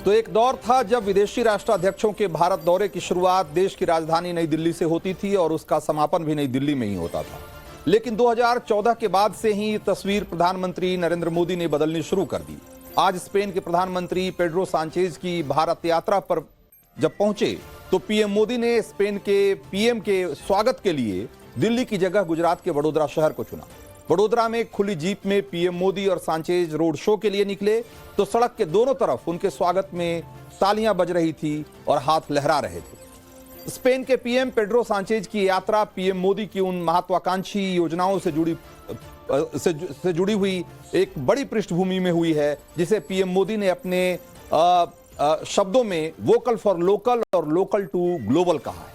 तो एक दौर था जब विदेशी राष्ट्राध्यक्षों के भारत दौरे की शुरुआत देश की राजधानी नई दिल्ली से होती थी और उसका समापन भी नई दिल्ली में ही होता था। लेकिन 2014 के बाद से ही तस्वीर प्रधानमंत्री नरेंद्र मोदी ने बदलनी शुरू कर दी। आज स्पेन के प्रधानमंत्री पेड्रो सांचेज की भारत यात्रा पर जब पहुंचे तो पीएम मोदी ने स्पेन के पीएम के स्वागत के लिए दिल्ली की जगह गुजरात के वडोदरा शहर को चुना। वडोदरा में खुली जीप में पीएम मोदी और सांचेज रोड शो के लिए निकले तो सड़क के दोनों तरफ उनके स्वागत में तालियां बज रही थी और हाथ लहरा रहे थे। स्पेन के पीएम पेड्रो सांचेज की यात्रा पीएम मोदी की उन महत्वाकांक्षी योजनाओं से जुड़ी हुई एक बड़ी पृष्ठभूमि में हुई है जिसे पीएम मोदी ने अपने शब्दों में वोकल फॉर लोकल और लोकल टू ग्लोबल कहा है।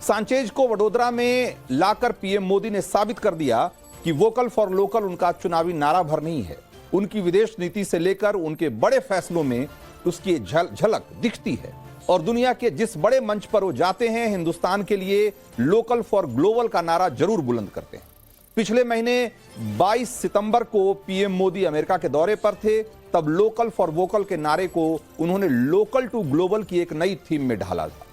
सांचेज को वडोदरा में लाकर पीएम मोदी ने साबित कर दिया कि वोकल फॉर लोकल उनका चुनावी नारा भर नहीं है। उनकी विदेश नीति से लेकर उनके बड़े फैसलों में उसकी झलक दिखती है और दुनिया के जिस बड़े मंच पर वो जाते हैं हिंदुस्तान के लिए लोकल फॉर ग्लोबल का नारा जरूर बुलंद करते हैं। पिछले महीने 22 सितंबर को पीएम मोदी अमेरिका के दौरे पर थे, तब लोकल फॉर वोकल के नारे को उन्होंने लोकल टू ग्लोबल की एक नई थीम में ढाला था।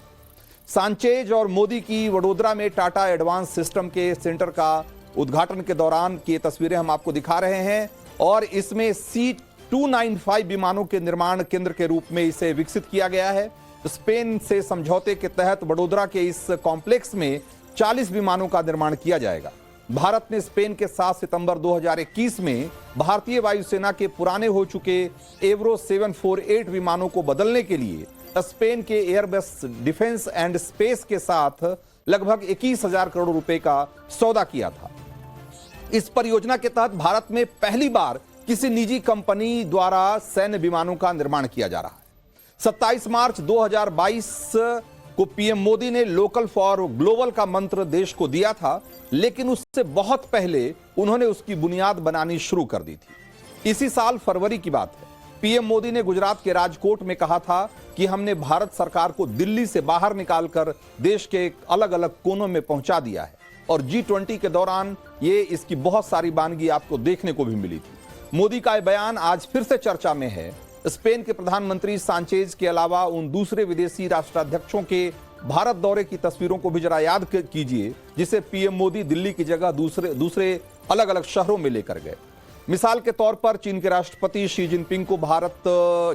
सांचेज और मोदी की वडोदरा में टाटा एडवांस सिस्टम के सेंटर का उद्घाटन के दौरान की तस्वीरें हम आपको दिखा रहे हैं और इसमें C295 विमानों के निर्माण केंद्र के रूप में इसे विकसित किया गया है। स्पेन से समझौते के तहत वडोदरा के इस कॉम्प्लेक्स में 40 विमानों का निर्माण किया जाएगा। भारत ने स्पेन के 7 सितंबर 2021 में भारतीय वायुसेना के पुराने हो चुके एवरो 748 विमानों को बदलने के लिए स्पेन के एयरबस डिफेंस एंड स्पेस के साथ लगभग 21,000 करोड़ रुपए का सौदा किया था। इस परियोजना के तहत भारत में पहली बार किसी निजी कंपनी द्वारा सैन्य विमानों का निर्माण किया जा रहा है। 27 मार्च 2022 को पीएम मोदी ने लोकल फॉर ग्लोबल का मंत्र देश को दिया था, लेकिन उससे बहुत पहले उन्होंने उसकी बुनियाद बनानी शुरू कर दी थी। इसी साल फरवरी की बात है। पीएम मोदी ने गुजरात के राजकोट में कहा था कि हमने भारत सरकार को दिल्ली से बाहर निकालकर देश के अलग अलग कोनों में पहुंचा दिया है और G20 के दौरान ये इसकी बहुत सारी वानगी आपको देखने को भी मिली थी। मोदी का यह बयान आज फिर से चर्चा में है। स्पेन के प्रधानमंत्री सांचेज के अलावा उन दूसरे विदेशी राष्ट्राध्यक्षों के भारत दौरे की तस्वीरों को भी जरा याद कीजिए जिसे पीएम मोदी दिल्ली की जगह दूसरे अलग अलग शहरों में लेकर गए। मिसाल के तौर पर चीन के राष्ट्रपति शी जिनपिंग को भारत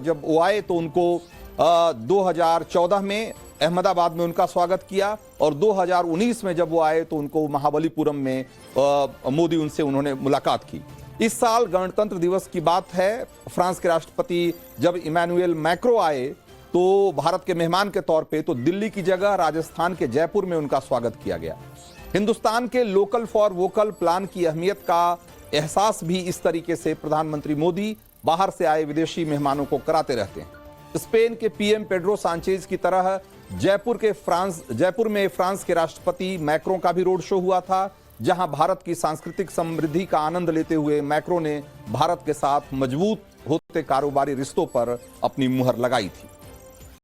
जब वो आए तो उनको 2014 में अहमदाबाद में उनका स्वागत किया और 2019 में जब वो आए तो उनको महाबलीपुरम में मोदी उन्होंने मुलाकात की। इस साल गणतंत्र दिवस की बात है। फ्रांस के राष्ट्रपति जब इमैनुएल मैक्रो आए तो भारत के मेहमान के तौर पे तो दिल्ली की जगह राजस्थान के जयपुर में उनका स्वागत किया गया। हिंदुस्तान के लोकल फॉर वोकल प्लान की अहमियत का एहसास भी इस तरीके से प्रधानमंत्री मोदी बाहर से आए विदेशी मेहमानों को कराते रहते हैं। स्पेन के पीएम पेड्रो सांचेज की तरह जयपुर में फ्रांस के राष्ट्रपति मैक्रों का भी रोड शो हुआ था, जहां भारत की सांस्कृतिक समृद्धि का आनंद लेते हुए मैक्रो ने भारत के साथ मजबूत होते कारोबारी रिश्तों पर अपनी मुहर लगाई थी।